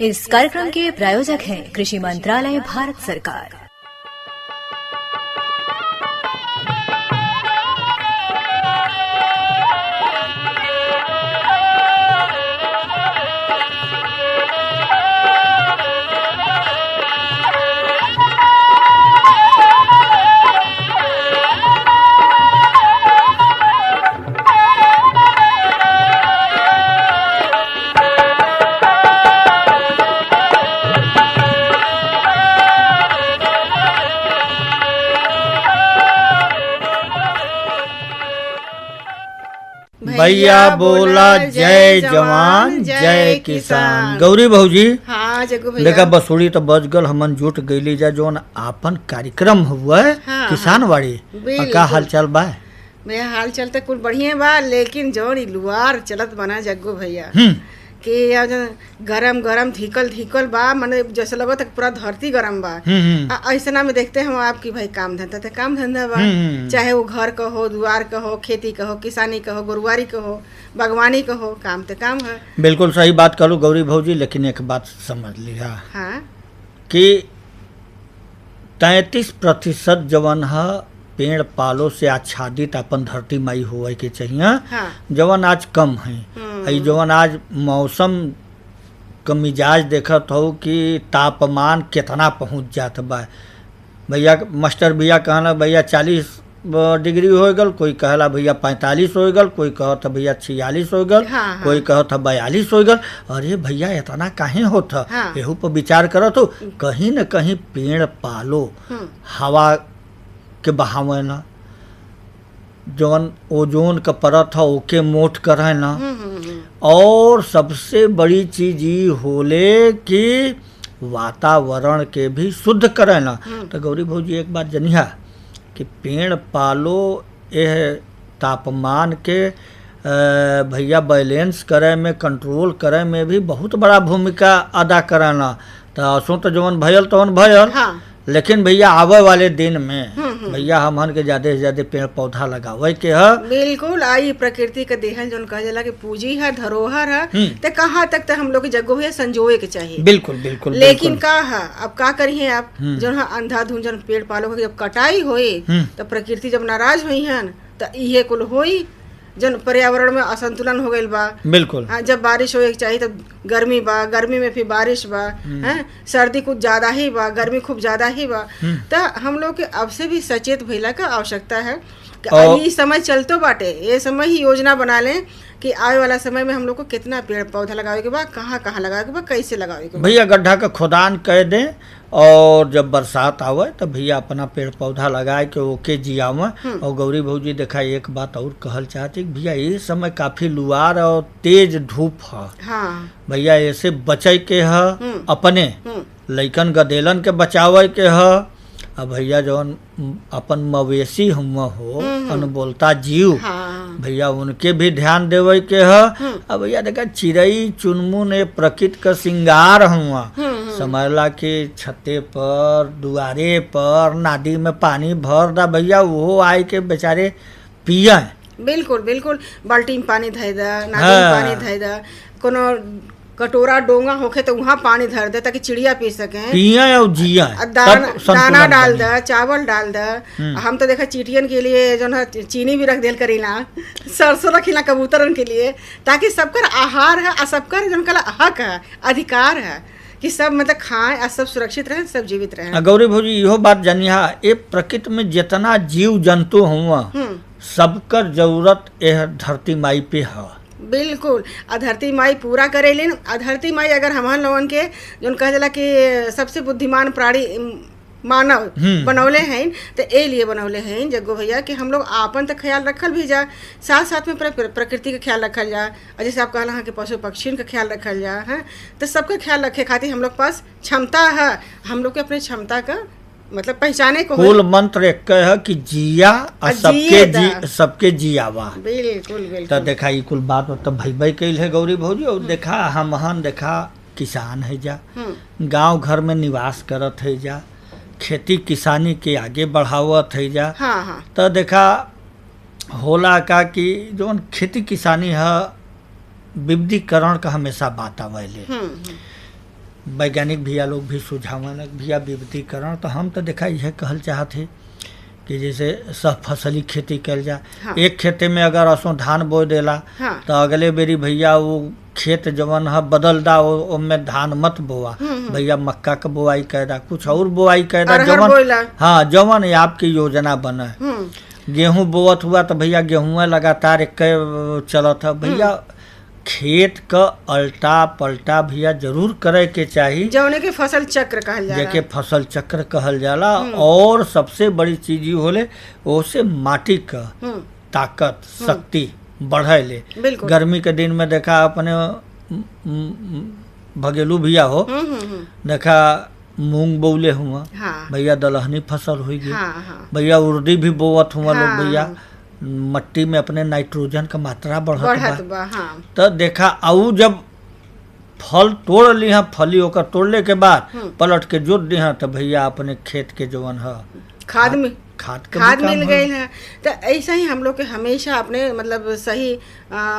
इस कार्यक्रम के प्रायोजक हैं कृषि मंत्रालय, भारत सरकार। भैया बोला जय जवान जय किसान। गौरी भौजी, हाँ जगू भैया, देखा बसुड़ी तो बज गल, हमन जुट गईली जा जोन आपन कार्यक्रम हुआ है हाँ, किसान वाड़ी। का हाल चाल बा? मेरा हाल चाल तो कुल बढ़िया बा, लेकिन जौन लुआर चलत बना जग्गू भैया कि गरम गरम धीकल बा, माने जैसे लगो तक पूरा धरती गरम बा। ऐसा में देखते हैं आपकी भाई काम धंधा तो काम धंधा बा, चाहे वो घर का हो, दुआर का हो, खेती का हो, किसानी का हो, गोरुवारी का हो, बागवानी का हो, काम तो काम है। बिल्कुल सही बात करो गौरी भौजी, लेकिन एक बात समझ लिया हाँ कि 33% जवन है पेड़ पालो से आच्छादित अपन धरती माई होवे के चाहिए। हाँ। जवन आज कम है। जवन आज मौसम का मिजाज देखत हो कि तापमान कितना पहुंच जात बा। भैया मास्टर भैया कहना भैया 40 डिग्री हो गल, कोई कहला भैया 45 हो गल, कोई कहता भैया 46 हो गल, हाँ, कोई कहता 42 हो गल। अरे भैया इतना काहे होता? हाँ। एहू पर विचार करत हो, कहीं न कहीं पेड़ पालो हवा के बहावे ना, जौन ओजोन का परत है ओके मोट करे ना, और सबसे बड़ी चीज ये होले कि वातावरण के भी शुद्ध करे ना। तो गौरी भौजी एक बात जनिया कि पेड़ पालो यह तापमान के भैया बैलेंस करे में, कंट्रोल करे में भी बहुत बड़ा भूमिका अदा करेना। तो असो तो जवन भयल तवन भयल, हाँ। लेकिन भैया आवे वाले दिन में भैया हमन के ज्यादा से ज्यादा पेड़ पौधा लगावे के है। बिल्कुल, आई प्रकृति का देहल जोन कहा जाला कि पूंजी है, धरोहर है, तो कहाँ तक तो हम लोग जगो है संजोए के चाहिए। बिल्कुल बिल्कुल। लेकिन बिल्कुल। का है, अब का करिए आप, जो है अंधाधुंध जन पेड़ पालो के जब कटाई होई तो प्रकृति जब नाराज हुई है तो इहे कुल होई, जन पर्यावरण में असंतुलन हो गईल बा। बिल्कुल। हाँ, जब बारिश होए के चाहिए तो गर्मी बा, गर्मी में फिर बारिश बा, हैं सर्दी कुछ ज्यादा ही बा, गर्मी खूब ज्यादा ही बा। तो हम लोग के अब से भी सचेत भइला का आवश्यकता है कि ये समय चलतो बाटे, ये समय ही योजना बना लें कि आने वाला समय में हम लोग को कितना पेड़ पौधा लगावे के बा, कहाँ कहाँ लगावे के बा, कैसे लगावे के बा। भैया गड्ढा का खोदान कर दें, और जब बरसात आवे तो भैया अपना पेड़ पौधा लगाए के ओके जियावे। और गौरी भौजी देखा एक बात और कहल चाहती भैया, ये समय काफी लुआर और तेज धूप है। हाँ भैया ऐसे बचे के है, अपने लइकन गदेलन के बचावे के है। अब भैया जौन अपन मवेशी हुआ हो, अनबोलता जीव, हाँ। भैया उनके भी ध्यान देवे के है। अब भैया देखा चिड़ई चुनमुन प्रकृति का श्रृंगार हुआ, समझला कि छते पर, दुआरे पर, नादी में पानी भर दा भैया, वो आए के बेचारे पिया। बिल्कुल बिल्कुल, बाल्टी में पानी धर दा, नादी में पानी धर दा, कोनो कटोरा डोंगा होखे तो वहाँ पानी धर दे ताकि चिड़िया पी सके, पिया और जिया, दाना डाल दा, चावल डाल दा। हम तो देखा चीटियन के लिए जो है चीनी भी रख देल करीला, सरसों रखीला कबूतरन के लिए, ताकि सबकर आहार है और सबकर जो कला हक है, अधिकार है कि सब मतलब खाएं और सब सुरक्षित रहें, सब जीवित रहें। गौरी भौजी इहो बात जानिया, ये प्रकृति में जितना जीव जंतु हुआ सबकर जरूरत यह धरती माई पे है। बिल्कुल, धरती माई पूरा करेलिन। धरती माई अगर हमारे लोगन के जो कहा जाला कि सबसे बुद्धिमान प्राणी मानव बनौले हैं, तो ए लिए बनौले हैं जग्गो भैया कि हम लोग आपन तो ख्याल रखल भी जा, साथ साथ में प्रकृति का ख्याल रखल जा, और जैसे आप कहला कि पशु पक्षियों का ख्याल रखल जा है, तो सबका ख्याल रखे खातिर हम लोग पास क्षमता है। हम लोग के अपने क्षमता का मतलब पहचाने को कुल मंत्र एक है कि जिया और सबके जियावा। बिल्कुल बिल्कुल। तो देखा ये कुल बात मतलब भाई कैल है गौरी भौजी। और देखा हमहन देखा किसान है जा, गांव घर में निवास करत है जा, खेती किसानी के आगे बढ़ावत है जा। हाँ हाँ। तो देखा होला का कि जो खेती किसानी है विविधीकरण का हमेशा बात आवेले। वैज्ञानिक भैया लोग भी सुझावन भैया विविधीकरण, तो हम तो देखा यह कहल चाहते कि जैसे सब फसली खेती कल जाए। हाँ। एक खेते में अगर असो धान बो देला हाँ। तो अगले बेरी भैया वो खेत जवन है बदल दा, में धान मत बोआ भैया, मक्का का बुआई कैदा, कुछ और बुआई कैदा, अरहर बोइला। हाँ जवन आपकी योजना बने। गेहूं बोवत हुआ तो भैया गेहूं लगातार एक चलत है भैया। खेत का अल्टा पलटा भैया जरूर करे के चाहिए, जौने के फसल चक्र कहल जाला, जेके फसल चक्र कहल जाला। और सबसे बड़ी चीज ये होले ओसे माटी का ताकत शक्ति बढ़े ले। बिल्कुल। गर्मी के दिन में देखा अपने भगेलू भैया हो, देखा मूंग बोले हुआ हाँ। भैया, दलहनी फसल हुई गई हाँ, हाँ। भैया, उर्दी भी बोवत हुआ लोग हाँ, भैया, मट्टी में अपने नाइट्रोजन का मात्रा बढ़त बा। हाँ। तो देखा आऊ जब फल तोड़ ली हैं, फली होकर तोड़ने के बाद पलट के जोत दी हैं, तो भैया अपने खेत के जवन है खाद मिल गई है। तो ऐसा ही हम लोग के हमेशा अपने मतलब सही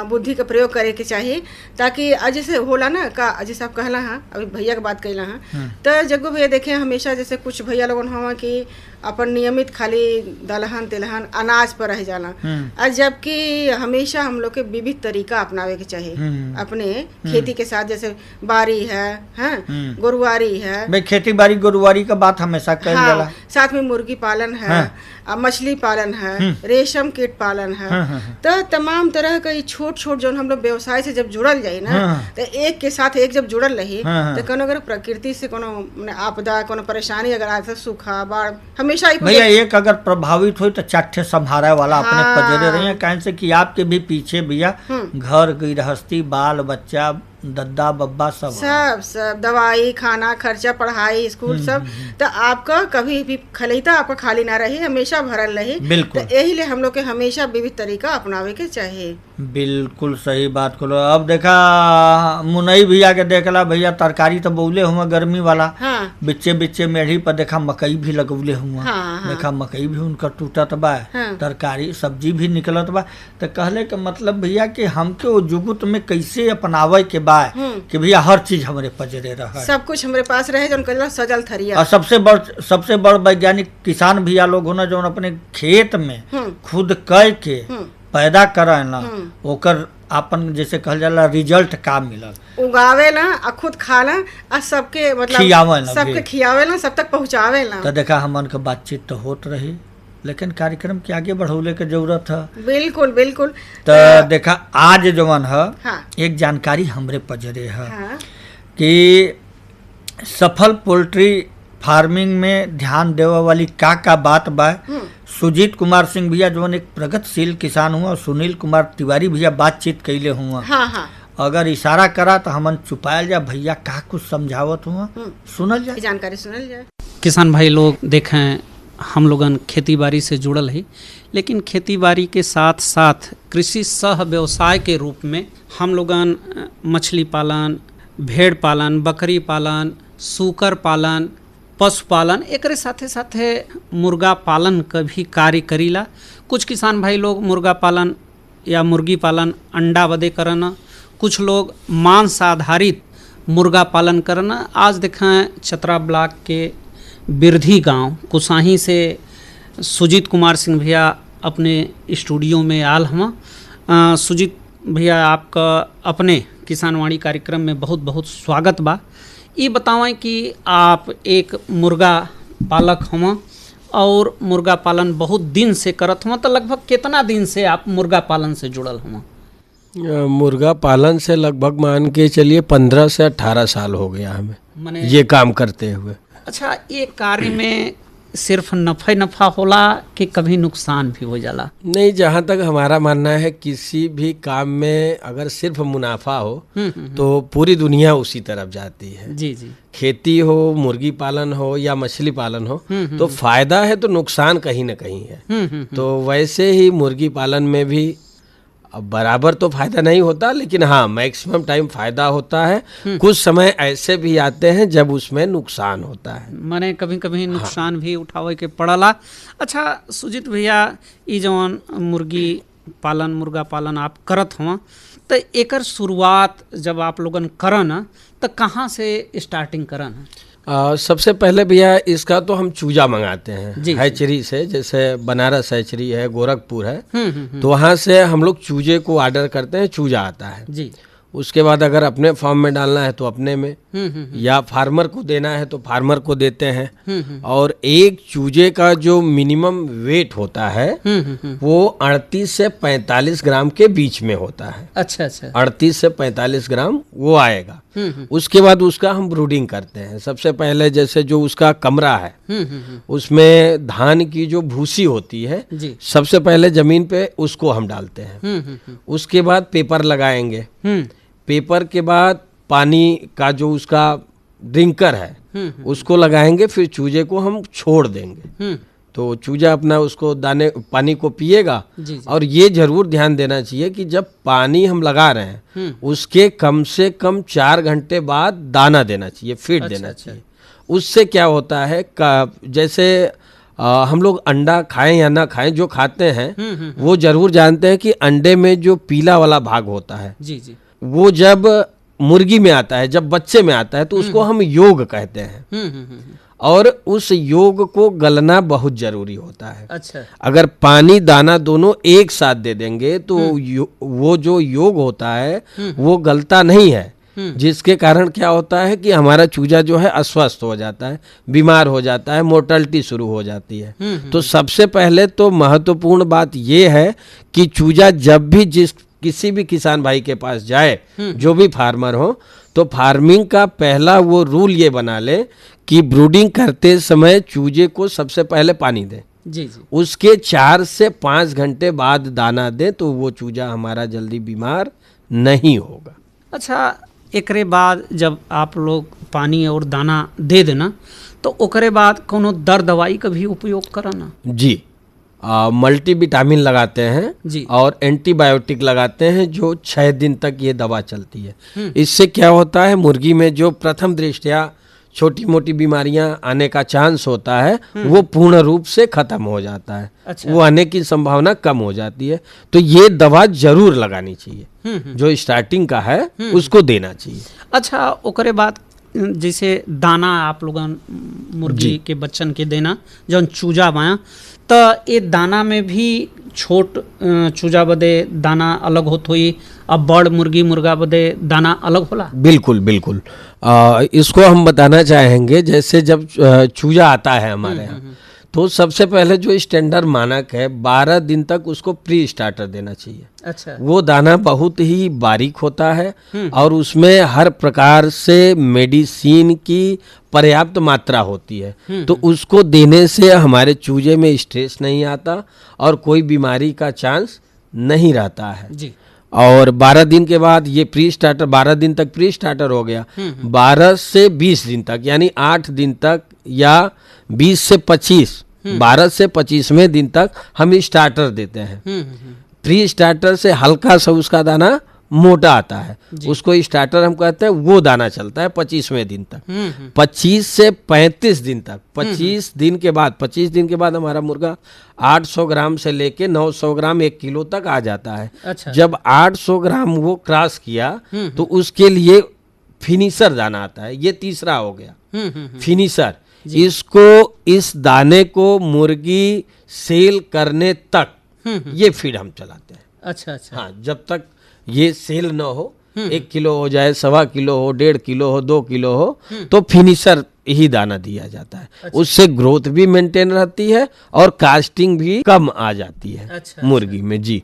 बुद्धि का प्रयोग करे के चाहिए, ताकि जैसे होला ना का जैसे आप कहला हाँ, अभी भैया की बात कहला हाँ, तो जग्गू भैया देखे हमेशा जैसे कुछ भैया लोगन हुआ कि अपन नियमित खाली दलहन तिलहन अनाज पर रह जाला, और जबकि हमेशा हम लोग के विविध तरीका अपनावे के चाहिए अपने खेती के साथ। जैसे बारी है, गोरुवारी है भाई, खेती बाड़ी गोरुवारी का बात हमेशा कही जाला। साथ में मुर्गी पालन है, मछली पालन है, रेशम कीट पालन है। तो तमाम तरह का छोट छोट जो हम लोग व्यवसाय से जब जुड़ल जाये ना, तो एक के साथ एक जब जुड़ल रही तो कोनो अगर प्रकृति से कोनो आपदा कोनो परेशानी अगर आए, सूखा बाढ़, हमेशा भैया एक अगर प्रभावित हुई तो चाटे संभारे वाला अपने पजरे रही है। कहें से कि आपके भी पीछे भैया घर गृहस्थी बाल बच्चा दद्दा बब्बा सब दवाई खाना खर्चा पढ़ाई स्कूल सब, तो आपका कभी भी खलीता आपका खाली ना रही, हमेशा भरल रही। बिल्कुल। तो यही लिए हम लोग के हमेशा विविध तरीका अपनावे के चाहिए। बिल्कुल सही बात करो। अब देखा मुनई भैया के देखला भैया, तरकारी तो बोले हुआ गर्मी वाला, बिच्चे बिच्चे मेढ़ी पर देखा मकई भी लगौले हुआ, देखा मकई भी उनका टूटत बा, तरकारी सब्जी भी निकलत बा। तो कहले के मतलब भैया कि हमके वो जुगुत में कैसे अपनावे के बा कि भैया हर चीज हमारे पजरे रहे, सब कुछ हमारे पास रहे, जो कहला सजल थरिया। और सबसे बड़ वैज्ञानिक किसान भैया लोग होना जो अपने खेत में खुद कह के पैदा करे ना, ओकर अपन जैसे कहल जाला रिजल्ट का मिलल, उगावे ला और खुद खाला और सबके मतलब सबके खियावे ला, सब तक पहुँचावे ला। तो देखा हमन का बातचीत तो होत रही, लेकिन कार्यक्रम के आगे बढ़ौले के जरूरत है। बिल्कुल बिल्कुल। तो देखा आज जवन है एक जानकारी हमरे पजरे है कि सफल पोल्ट्री फार्मिंग में ध्यान देवे वाली का बात बा। सुजीत कुमार सिंह भैया जो एक प्रगतिशील किसान हुआ, सुनील कुमार तिवारी भैया बातचीत कैले हुआ। अगर इशारा करा तो हमन चुपायल जा भैया का कुछ समझावत हुआ, सुनल जाए जानकारी सुनल जाए। किसान भाई लोग देखें, हम लोगन खेती बाड़ी से जुड़ल है, लेकिन खेती बाड़ी के साथ साथ कृषि सह व्यवसाय के रूप में हम लोगन मछली पालन, भेड़ पालन, बकरी पालन, सूकर पालन, पशुपालन, एक साथे साथे मुर्गा पालन का भी कार्य करीला। कुछ किसान भाई लोग मुर्गा पालन या मुर्गी पालन अंडा बदे करना, कुछ लोग मांस आधारित मुर्गा पालन करना। आज देखें चतरा ब्लॉक के बिरधी गांव कुसाही से सुजीत कुमार सिंह भैया अपने स्टूडियो में आल हम। सुजीत भैया आपका अपने किसानवाणी कार्यक्रम में बहुत बहुत स्वागत बा। ये बतावें कि आप एक मुर्गा पालक हम और मुर्गा पालन बहुत दिन से करत हम, तो लगभग कितना दिन से आप मुर्गा पालन से जुड़ल हम? मुर्गा पालन से लगभग मान के चलिए 15 से 18 साल हो गया हमें ये काम करते हुए। अच्छा, ये कार्य में सिर्फ नफा होला कि कभी नुकसान भी हो जाला? नहीं, जहाँ तक हमारा मानना है किसी भी काम में अगर सिर्फ मुनाफा हो तो पूरी दुनिया उसी तरफ जाती है। जी जी। खेती हो, मुर्गी पालन हो या मछली पालन हो, तो फायदा है तो नुकसान कहीं ना कहीं है। तो वैसे ही मुर्गी पालन में भी अब बराबर तो फायदा नहीं होता, लेकिन हाँ मैक्सिमम टाइम फायदा होता है। कुछ समय ऐसे भी आते हैं जब उसमें नुकसान होता है, माने कभी कभी नुकसान भी उठावे के पड़ला। अच्छा सुजीत भैया, ये जवन मुर्गा पालन आप करत हुआ, तो एकर शुरुआत जब आप लोगन करन तो कहाँ से स्टार्टिंग करन? सबसे पहले भैया इसका तो हम चूजा मंगाते जी, हैं हैचरी से, जैसे बनारस हैचरी है, गोरखपुर है, हम्म। तो वहाँ से हम लोग चूजे को ऑर्डर करते हैं, चूजा आता है। जी। उसके बाद अगर अपने फार्म में डालना है तो अपने में, या फार्मर को देना है तो फार्मर को देते हैं। और एक चूजे का जो मिनिमम वेट होता है वो 38 से 45 ग्राम के बीच में होता है। अच्छा अच्छा। 38 से 45 ग्राम वो आएगा। उसके बाद उसका हम ब्रूडिंग करते हैं। सबसे पहले जैसे जो उसका कमरा है उसमें धान की जो भूसी होती है जी। सबसे पहले जमीन पे उसको हम डालते हैं। उसके बाद पेपर लगाएंगे। पेपर के बाद पानी का जो उसका ड्रिंकर है उसको लगाएंगे, फिर चूजे को हम छोड़ देंगे। तो चूजा अपना उसको दाने पानी को पिएगा। जी। और ये जरूर ध्यान देना चाहिए कि जब पानी हम लगा रहे हैं उसके कम से कम 4 घंटे बाद दाना देना चाहिए, फीड देना चाहिए। उससे क्या होता है जैसे हम लोग अंडा खाएं या ना खाएं, जो खाते हैं वो जरूर जानते हैं कि अंडे में जो पीला वाला भाग होता है जी जी, वो जब मुर्गी में आता है, जब बच्चे में आता है तो उसको हम योग कहते हैं। और उस योग को गलना बहुत जरूरी होता है। अच्छा। अगर पानी दाना दोनों एक साथ दे देंगे तो वो जो योग होता है वो गलता नहीं है, जिसके कारण क्या होता है कि हमारा चूजा जो है अस्वस्थ हो जाता है, बीमार हो जाता है, मोर्टलिटी शुरू हो जाती है। तो सबसे पहले तो महत्वपूर्ण बात ये है कि चूजा जब भी किसी भी किसान भाई के पास जाए, जो भी फार्मर हो, तो फार्मिंग का पहला वो रूल ये बना ले कि ब्रूडिंग करते समय चूजे को सबसे पहले पानी दें। जी जी। उसके 4 से 5 घंटे बाद दाना दें, तो वो चूजा हमारा जल्दी बीमार नहीं होगा। अच्छा, एकरे बाद जब आप लोग पानी और दाना दे देना तो ओकरे बाद कोनो दर्द दवाई का भी उपयोग करना? जी, मल्टीविटामिन लगाते हैं जी। और एंटीबायोटिक लगाते हैं, जो 6 दिन तक ये दवा चलती है। इससे क्या होता है, मुर्गी में जो प्रथम दृष्टया छोटी मोटी बीमारियां आने का चांस होता है वो पूर्ण रूप से खत्म हो जाता है। अच्छा। वो आने की संभावना कम हो जाती है। तो ये दवा जरूर लगानी चाहिए, जो स्टार्टिंग का है उसको देना चाहिए। अच्छा, ओकरे बाद जैसे दाना आप लोगन मुर्गी के बच्चन के देना जौन चूजा बाया, तो ये दाना में भी छोट चूजा बदे दाना अलग होत हुई, अब बड़ मुर्गी मुर्गा बदे दाना अलग होला? बिल्कुल बिल्कुल। इसको हम बताना चाहेंगे, जैसे जब चूजा आता है हमारे यहाँ तो सबसे पहले जो स्टैंडर्ड मानक है 12 दिन तक उसको प्री स्टार्टर देना चाहिए। अच्छा। वो दाना बहुत ही बारीक होता है और उसमें हर प्रकार से मेडिसिन की पर्याप्त मात्रा होती है। तो उसको देने से हमारे चूजे में स्ट्रेस नहीं आता और कोई बीमारी का चांस नहीं रहता है जी। और 12 दिन के बाद ये प्री स्टार्टर, 12 दिन तक प्री स्टार्टर हो गया। 12 से 20 दिन तक यानी 8 दिन तक या 20 से 25, 12 से 25वें दिन तक हम स्टार्टर देते हैं। प्री स्टार्टर से हल्का सा उसका दाना मोटा आता है, उसको स्टार्टर हम कहते हैं। वो दाना चलता है 25वें दिन तक। 25 से 35 दिन तक, 25 दिन के बाद हमारा मुर्गा 800 ग्राम से लेके 900 ग्राम 1 किलो तक आ जाता है। अच्छा। जब 800 ग्राम वो क्रॉस किया तो उसके लिए फिनिशर दाना आता है। ये तीसरा हो गया फिनिशर। इसको, इस दाने को मुर्गी सेल करने तक ये फीड हम चलाते हैं। अच्छा अच्छा। हाँ, जब तक ये सेल न हो, 1 किलो हो जाए, 1.25 किलो हो, 1.5 किलो हो, 2 किलो हो, तो फिनिशर ही दाना दिया जाता है। अच्छा। उससे ग्रोथ भी मेंटेन रहती है और कास्टिंग भी कम आ जाती है। अच्छा, मुर्गी में। जी।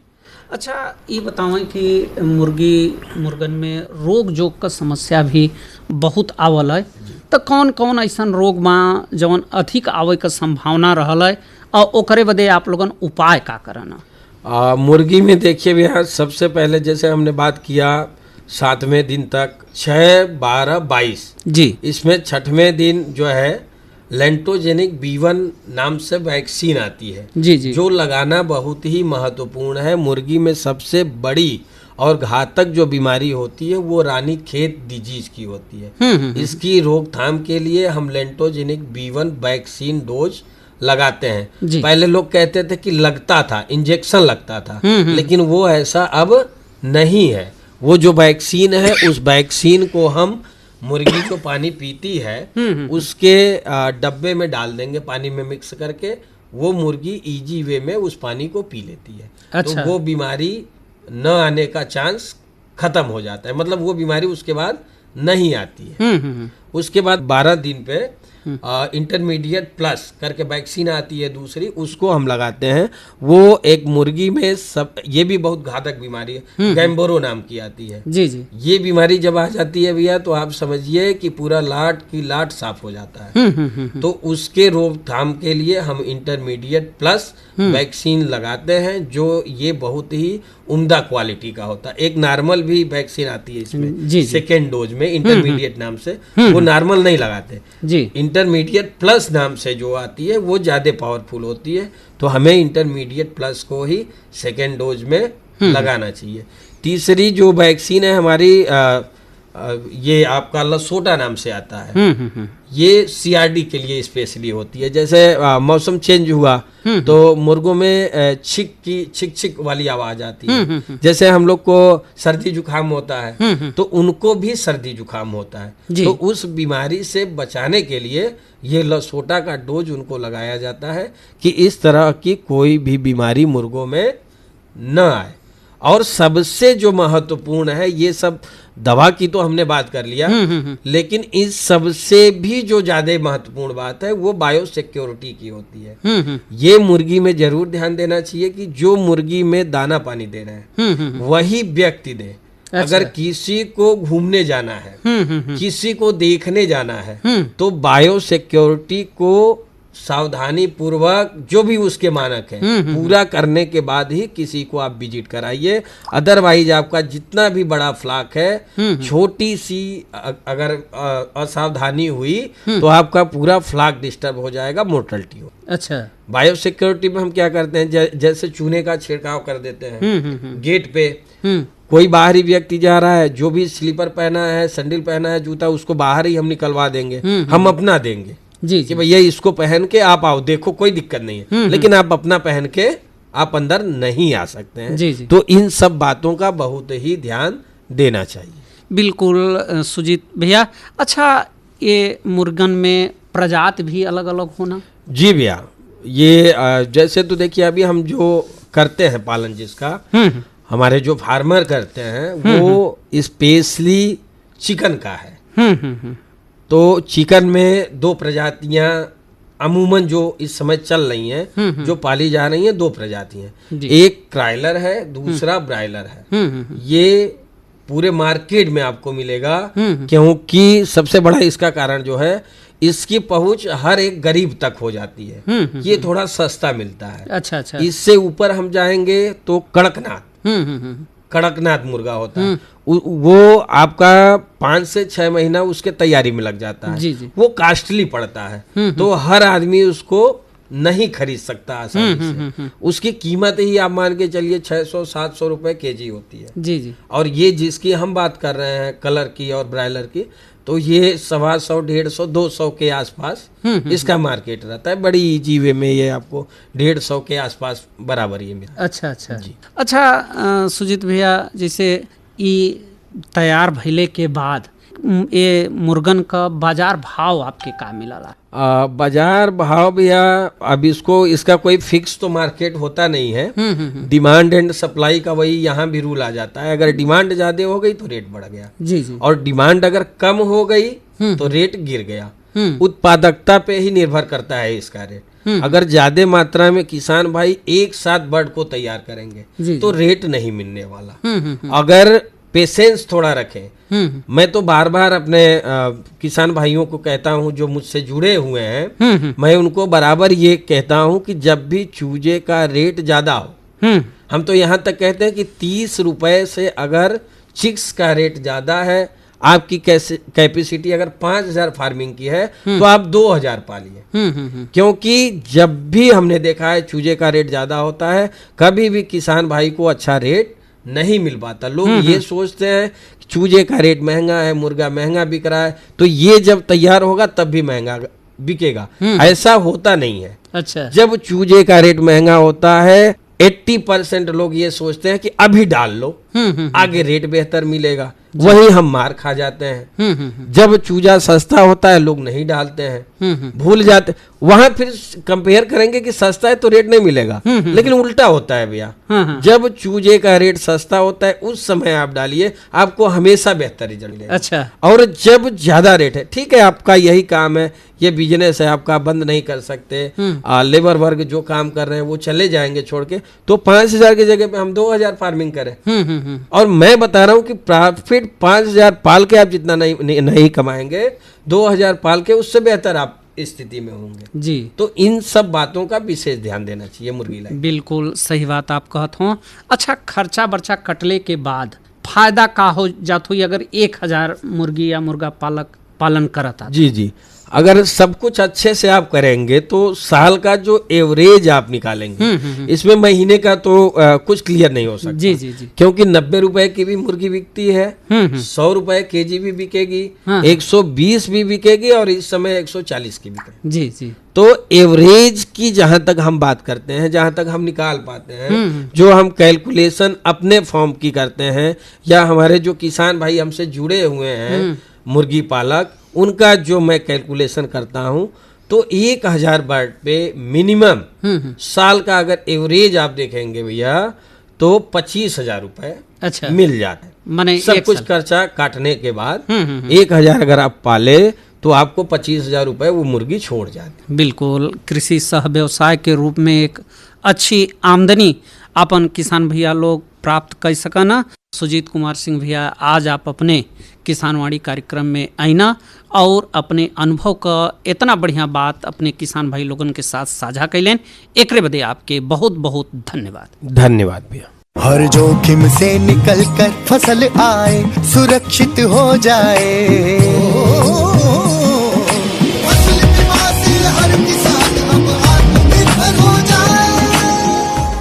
अच्छा, ये बतावें कि मुर्गन में रोग जोग का समस्या भी बहुत आवल है, तो कौन कौन ऐसा रोग में जवन अधिक आवे का संभावना रहल है और ओकरे बदे आप लोगन उपाय का करना? मुर्गी में देखिए भैया, सबसे पहले जैसे हमने बात किया 7वें दिन तक 6, 12, 22 जी। इसमें 6वें दिन जो है लेंटोजेनिक B1 नाम से वैक्सीन आती है। जी जी। जो लगाना बहुत ही महत्वपूर्ण है। मुर्गी में सबसे बड़ी और घातक जो बीमारी होती है वो रानीखेत डिजीज की होती है। इसकी रोकथाम के लिए हम लेंटोजेनिक B1 वैक्सीन डोज लगाते हैं। पहले लोग कहते थे कि लगता था, इंजेक्शन लगता था, लेकिन वो ऐसा अब नहीं है। वो जो वैक्सीन है उस वैक्सीन को हम मुर्गी जो पानी पीती है उसके डब्बे में डाल देंगे, पानी में मिक्स करके वो मुर्गी इजी वे में उस पानी को पी लेती है। अच्छा। तो वो बीमारी न आने का चांस खत्म हो जाता है, मतलब वो बीमारी उसके बाद नहीं आती है। उसके बाद 12 दिन पे इंटरमीडिएट प्लस करके वैक्सीन आती है दूसरी, उसको हम लगाते हैं। वो एक मुर्गी में सब, ये भी बहुत घातक बीमारी है, गैम्बोरो नाम की आती है। जी जी। ये बीमारी जब आ जाती है भैया तो आप समझिए कि पूरा लाट की लाट साफ हो जाता है। तो उसके रोकथाम के लिए हम इंटरमीडिएट प्लस वैक्सीन लगाते हैं, जो ये बहुत ही उम्दा क्वालिटी का होता है। एक नॉर्मल भी वैक्सीन आती है इसमें, जी। सेकेंड डोज में इंटरमीडिएट नाम से, वो नॉर्मल नहीं लगाते जी। इंटरमीडिएट प्लस नाम से जो आती है वो ज़्यादा पावरफुल होती है। तो हमें इंटरमीडिएट प्लस को ही सेकेंड डोज में लगाना चाहिए। तीसरी जो वैक्सीन है हमारी ये आपका लसोटा नाम से आता है। ये सीआरडी के लिए स्पेशली होती है। जैसे मौसम चेंज हुआ तो मुर्गों में छिक वाली आवाज आती है। जैसे हम लोग को सर्दी जुकाम होता है तो उनको भी सर्दी जुकाम होता है। तो उस बीमारी से बचाने के लिए ये लसोटा का डोज उनको लगाया जाता है कि इस तरह की कोई भी बीमारी मुर्गों में न आए। और सबसे जो महत्वपूर्ण है, ये सब दवा की तो हमने बात कर लिया, लेकिन इस सबसे भी जो ज्यादा महत्वपूर्ण बात है वो बायोसिक्योरिटी की होती है। ये मुर्गी में जरूर ध्यान देना चाहिए कि जो मुर्गी में दाना पानी देना है वही व्यक्ति दे। अगर किसी को घूमने जाना है, किसी को देखने जाना है, तो बायोसिक्योरिटी को सावधानी पूर्वक जो भी उसके मानक है पूरा करने के बाद ही किसी को आप विजिट कराइए। अदरवाइज आपका जितना भी बड़ा फ्लॉक है, छोटी सी अगर असावधानी हुई तो आपका पूरा फ्लॉक डिस्टर्ब हो जाएगा, मोर्टलिटी हो। अच्छा। बायोसिक्योरिटी में हम क्या करते हैं, जैसे चूने का छिड़काव कर देते हैं गेट पे। कोई बाहरी व्यक्ति जा रहा है, जो भी स्लीपर पहना है, सैंडल पहना है, जूता, उसको बाहर ही हम निकलवा देंगे। हम अपना देंगे कि भैया इसको पहन के आप आओ, देखो कोई दिक्कत नहीं है, लेकिन आप अपना पहन के आप अंदर नहीं आ सकते हैं। जी जी। तो इन सब बातों का बहुत ही ध्यान देना चाहिए। बिल्कुल सुजीत भैया। अच्छा, ये मुर्गन में प्रजाति भी अलग अलग होना? जी भैया, ये जैसे तो देखिए अभी हम जो करते हैं पालन, जिसका हमारे जो फार्मर करते हैं वो स्पेशली चिकन का है। तो चिकन में 2 प्रजातियां अमूमन जो इस समय चल रही हैं, जो पाली जा रही हैं, 2 प्रजातियां। एक क्राइलर है, दूसरा ब्रायलर है। ये पूरे मार्केट में आपको मिलेगा, क्योंकि सबसे बड़ा इसका कारण जो है, इसकी पहुंच हर एक गरीब तक हो जाती है। ये थोड़ा सस्ता मिलता है। अच्छा अच्छा। इससे ऊपर हम जाएंगे तो कड़कनाथ मुर्गा होता है। वो आपका 5 से 6 महीना उसके तैयारी में लग जाता है। जी जी। वो कास्टली पड़ता है, तो हर आदमी उसको नहीं खरीद सकता आसानी से। उसकी कीमत ही आप मान के चलिए 600-700 रुपए केजी होती है। जी जी। और ये जिसकी हम बात कर रहे हैं कलर की और ब्रायलर की, तो ये 125, 150, 200 के आसपास इसका मार्केट रहता है। बड़ी इजी वे में ये आपको 150 के आसपास बराबर ये मिलता है। अच्छा अच्छा जी। अच्छा सुजीत भैया, जैसे ये तैयार भइले के बाद ये मुर्गन का बाजार भाव आपके का मिला? बाजार भाव भैया, अब इसका कोई फिक्स तो मार्केट होता नहीं है। डिमांड एंड सप्लाई का वही यहाँ भी रूल आ जाता है। अगर डिमांड ज्यादा हो गई तो रेट बढ़ गया। जी जी। और डिमांड अगर कम हो गई तो रेट गिर गया। उत्पादकता पे ही निर्भर करता है इसका रेट। अगर ज्यादा मात्रा में किसान भाई एक साथ बर्ड को तैयार करेंगे तो रेट नहीं मिलने वाला। अगर पेशेंस थोड़ा रखें, मैं तो बार बार अपने किसान भाइयों को कहता हूं जो मुझसे जुड़े हुए हैं, मैं उनको बराबर ये कहता हूं कि जब भी चूजे का रेट ज्यादा हो, हम तो यहाँ तक कहते हैं कि 30 रुपए से अगर चिक्स का रेट ज्यादा है, आपकी कैपेसिटी अगर 5000 फार्मिंग की है तो आप 2000 पालिए। क्योंकि जब भी हमने देखा है चूजे का रेट ज्यादा होता है, कभी भी किसान भाई को अच्छा रेट नहीं मिल पाता। लोग ये सोचते हैं कि चूजे का रेट महंगा है, मुर्गा महंगा बिक रहा है, तो ये जब तैयार होगा तब भी महंगा बिकेगा। ऐसा होता नहीं है। अच्छा। जब चूजे का रेट महंगा होता है, 80% लोग ये सोचते हैं कि अभी डाल लो, आगे रेट बेहतर मिलेगा, वहीं हम मार खा जाते हैं। जब चूजा सस्ता होता है लोग नहीं डालते हैं, भूल जाते, वहां फिर कंपेयर करेंगे कि सस्ता है तो रेट नहीं मिलेगा, लेकिन उल्टा होता है भैया। जब चूजे का रेट सस्ता होता है उस समय आप डालिए, आपको हमेशा बेहतर रिजल्ट मिलेगा। अच्छा। और जब ज्यादा रेट है, ठीक है आपका यही काम है, ये बिजनेस है आपका, बंद नहीं कर सकते, लेबर वर्ग जो काम कर रहे हैं वो चले जाएंगे छोड़ के, तो 5,000 की जगह पे हम 2,000 फार्मिंग करें। और मैं बता रहा हूँ कि प्रॉफिट 5,000 पाल के आप जितना नहीं कमाएंगे, 2,000 पाल के उससे बेहतर आप स्थिति में होंगे जी। तो इन सब बातों का विशेष ध्यान देना चाहिए मुर्गी लाइन। बिल्कुल सही बात आप कहत हो। अच्छा, खर्चा बर्चा कटले के बाद फायदा का हो जात हुई अगर 1,000 मुर्गी या मुर्गा पालन करता? जी जी, अगर सब कुछ अच्छे से आप करेंगे तो साल का जो एवरेज आप निकालेंगे, इसमें महीने का तो कुछ क्लियर नहीं हो सकता। जी जी जी। क्योंकि 90 रुपए की भी मुर्गी बिकती है, 100 रुपए केजी भी बिकेगी, 120 भी बिकेगी और इस समय 140 की बिकेगी। जी जी। तो एवरेज की जहां तक हम बात करते हैं, जहां तक हम निकाल पाते हैं, जो हम कैलकुलेशन अपने फॉर्म की करते हैं या हमारे जो किसान भाई हमसे जुड़े हुए हैं मुर्गी पालक, उनका जो मैं कैलकुलेशन करता हूं, तो 1,000 बर्ड पे मिनिमम साल का अगर एवरेज आप देखेंगे भैया तो 25,000 रुपए अच्छा मिल जाते हैं। माने सब कुछ खर्चा काटने के बाद 1,000 अगर आप पाले तो आपको 25,000 रुपए वो मुर्गी छोड़ जाती। बिल्कुल, कृषि सह व्यवसाय के रूप में एक अच्छी आमदनी अपन किसान भैया लोग प्राप्त कर सकना। सुजीत कुमार सिंह भैया, आज आप अपने किसानवाड़ी कार्यक्रम में आईना और अपने अनुभव का इतना बढ़िया बात अपने किसान भाई लोगन के साथ साझा कैलें, एकरे बदे आपके बहुत बहुत धन्यवाद। धन्यवाद भैया। हर जोखिम से निकल कर फसल आए, सुरक्षित हो जाए, फसल बीमा से हर किसान अब आत्मनिर्भर हो जाए।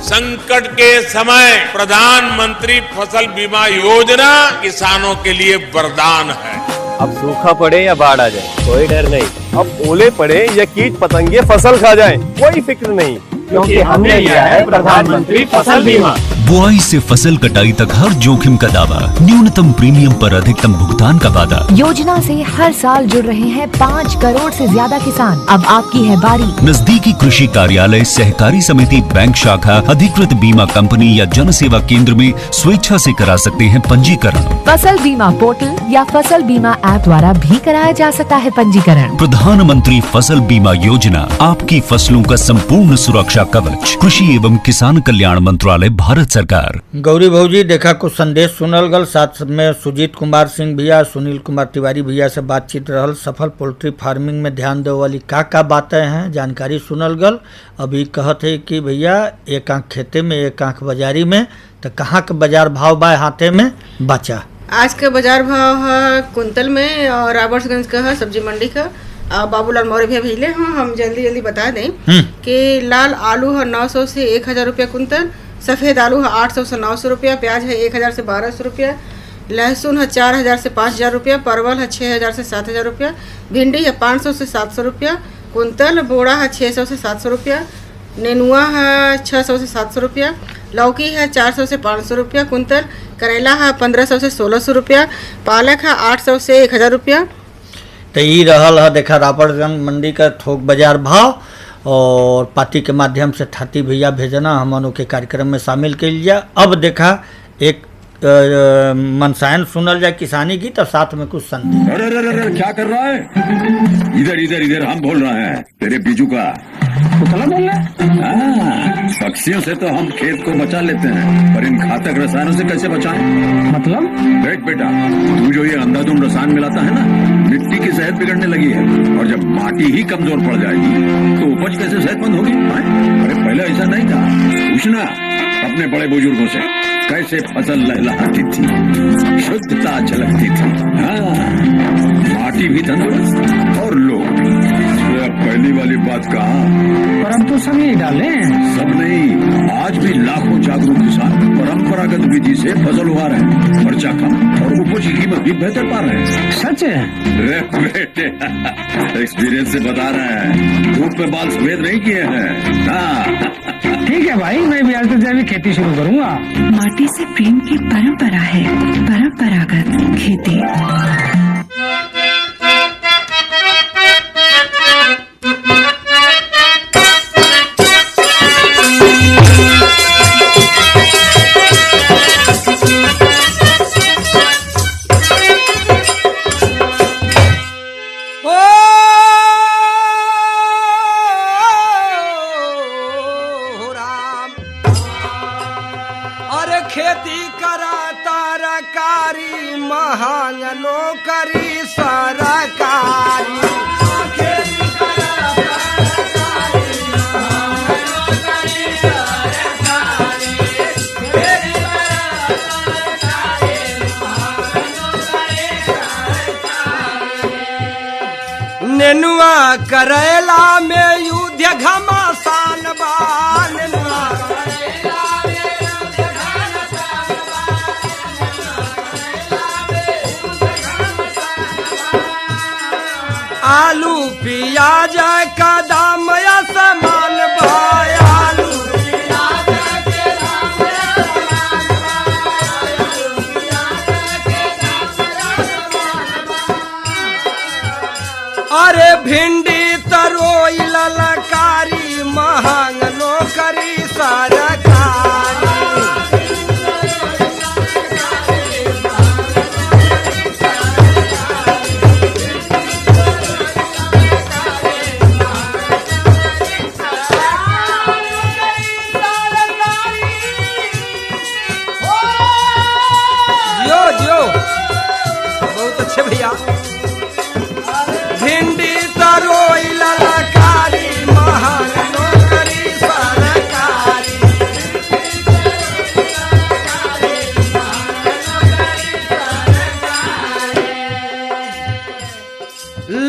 संकट के समय प्रधानमंत्री फसल बीमा योजना किसानों के लिए वरदान है। अब सूखा पड़े या बाढ़ आ जाए कोई डर नहीं, अब ओले पड़े या कीट पतंगे फसल खा जाए कोई फिक्र नहीं, क्योंकि हमने लिया है प्रधानमंत्री फसल बीमा। बुआई से फसल कटाई तक हर जोखिम का दावा, न्यूनतम प्रीमियम पर अधिकतम भुगतान का वादा। योजना से हर साल जुड़ रहे हैं 5 करोड़ से ज्यादा किसान। अब आपकी है बारी। नजदीकी कृषि कार्यालय, सहकारी समिति, बैंक शाखा, अधिकृत बीमा कंपनी या जन सेवा केंद्र में स्वेच्छा से करा सकते हैं पंजीकरण। फसल बीमा पोर्टल या फसल बीमा ऐप द्वारा भी कराया जा सकता है पंजीकरण। प्रधानमंत्री फसल बीमा योजना, आपकी फसलों का संपूर्ण सुरक्षा कवच। कृषि एवं किसान कल्याण मंत्रालय, भारत सरकार। गौरी भौजी, देखा कुछ संदेश सुनल गल, साथ में सुजीत कुमार सिंह भैया, सुनील कुमार तिवारी भैया से बातचीत रहल। सफल पोल्ट्री फार्मिंग में ध्यान देवे वाली का बातें हैं, जानकारी सुनल गल। अभी कहत है कि भैया एक आंख खेते में एक आंख बाजारी में, तो कहाँ का बाजार भाव बा हाथे में बचा? आज का बाजार भाव है कुंतल में और राबर्ट्सगंज का है सब्जी मंडी का। बाबूलाल मौर्य भैया भेजले हैं, हम जल्दी बता दें कि लाल आलू है 900 से 1,000 रुपया कुंतल, सफ़ेद आलू है 800 से 900 रुपया, प्याज है 1,000 से 1,200 रुपया, लहसुन है 4,000 से 5,000 रुपया, परवल है 6,000 से 7,000 रुपया, भिंडी है 500 से 700 रुपया कुंतल, बोड़ा है 600 से 700 रुपया, नेनुआ है 600 से 700 रुपया, लौकी है 400 से 500 रुपया कुंतल, करेला है 1500 से 1,600 रुपया, पालक है 800 से 1,000 रुपया। तो ये रहल है देखा राबर्ट्सगंज मंडी का थोक बाजार भाव, और पार्टी के माध्यम से थाती भैया भेजना हम के कार्यक्रम में शामिल कर लिया। अब देखा एक मनसायन सुनल जाए किसानी की, तो साथ में कुछ संदेश। अरे क्या कर रहा है? इधर इधर इधर हम बोल रहे हैं तेरे बीजू का। बोल रहे पक्षियों से तो हम खेत को बचा लेते हैं, पर इन घातक रसायनों से कैसे बचाएं? मतलब देख बेटा, तू जो ये अंधाधुंध रसायन मिलाता है ना, मिट्टी की सेहत बिगड़ने लगी है, और जब माटी ही कमजोर पड़ जाएगी तो उपज कैसे सेहतमंद होगी? अरे पहले ऐसा नहीं था, पूछना अपने बड़े बुजुर्गों से, कैसे फसल लहलहाती थी, शुद्धता झलकती थी, माटी भी तंदुरुस्त और लोग। पहली वाली बात कहा। पर हम तो सब यही डाले हैं। सब नहीं, आज भी लाखों जागरूक किसान परंपरागत विधि से फसल उगा रहे हैं, खर्चा कम और उपज की कीमत भी बेहतर पा रहे हैं। सच है? रे बेटे, एक्सपीरियंस से बता रहे हैं, धूप में बाल सफेद नहीं किए हैं। हाँ। ठीक है भाई, मैं भी आज से जैविक खेती शुरू करूंगा। माटी से प्रेम की परंपरा है, परंपरागत खेती। खेती करा तरकारी महंग नौकरी सरकारी। नेनुआ करेला में युद्ध घमासान बान आलू प्याज का दाम समान भाई। आलू प्याज के दाम अरे भिंडी तरोई ललकारी महंग नौकरी सरकारी। बहुत अच्छे भैया। भिंडी तरोई ललकारी महंग नौकरी सरकारी।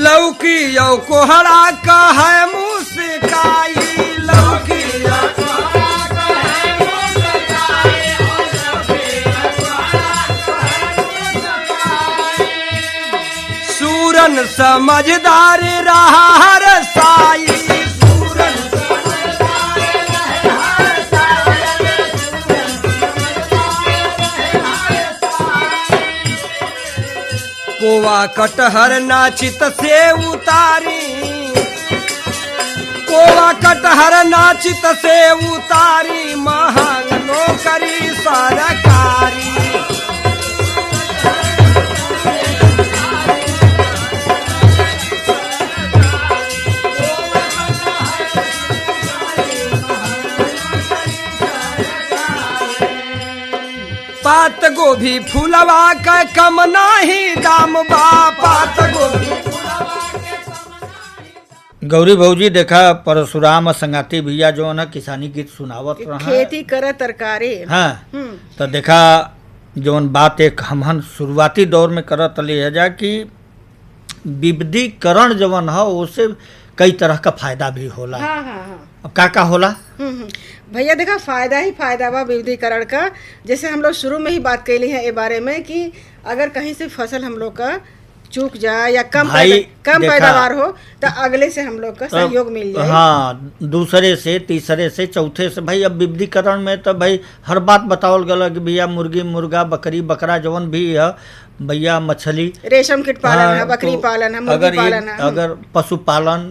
लौकी यौ कोहरा का है मुस्काई। लौकी सूरन समझदार रहा हर साई। कोवा कटहर नाचित से उतारी। कोवा कटहर नाचित से उतारी महंग नौकरी सरकारी। पात गोभी फूलवा का कम नाही दाम बा। पात गोभी गौरी भौजी देखा परशुराम संगाती भैया जो है ना किसानी गीत सुनावत रहा खेती करे तरकारी। हाँ तो देखा जौन बात एक हमहन शुरुआती दौर में करत ले जा कि विविधीकरण जवन है उससे कई तरह का फायदा भी होला। हाँ। अब का होला? भैया देखा फायदा ही फायदा बा विविधीकरण का। जैसे हम लोग शुरू में ही बात कैली है इस बारे में कि अगर कहीं से फसल हम लोग का चूक जाए या कम पैदावार हो तो अगले से हम लोग का सहयोग मिल जाए। हाँ, दूसरे से तीसरे से चौथे से। भाई अब विविधीकरण में तो भाई हर बात बतावल गया कि भैया मुर्गी मुर्गा बकरी बकरा जवन भी है भैया मछली रेशम कीट पालन है, बकरी पालन है, मुर्गी पालन है, अगर पशुपालन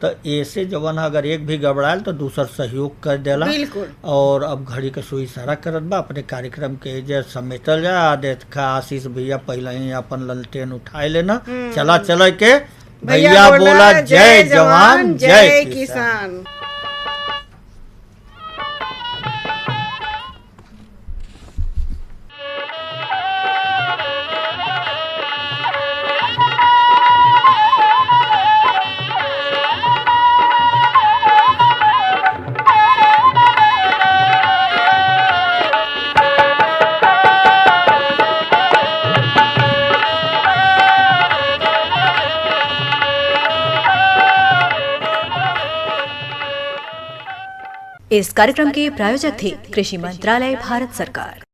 तो ऐसे जवन अगर एक भी गड़बड़ायल तो दूसर सहयोग कर देला। बिल्कुल। और अब घड़ी का सुई सारा करत बा अपने कार्यक्रम के जे समेटल जा देखा आशीष भैया पहले ही अपन ललटेन उठाए लेना। चला के भैया बोला जय जवान जय किसान। इस कार्यक्रम के प्रायोजक थे कृषि मंत्रालय भारत सरकार।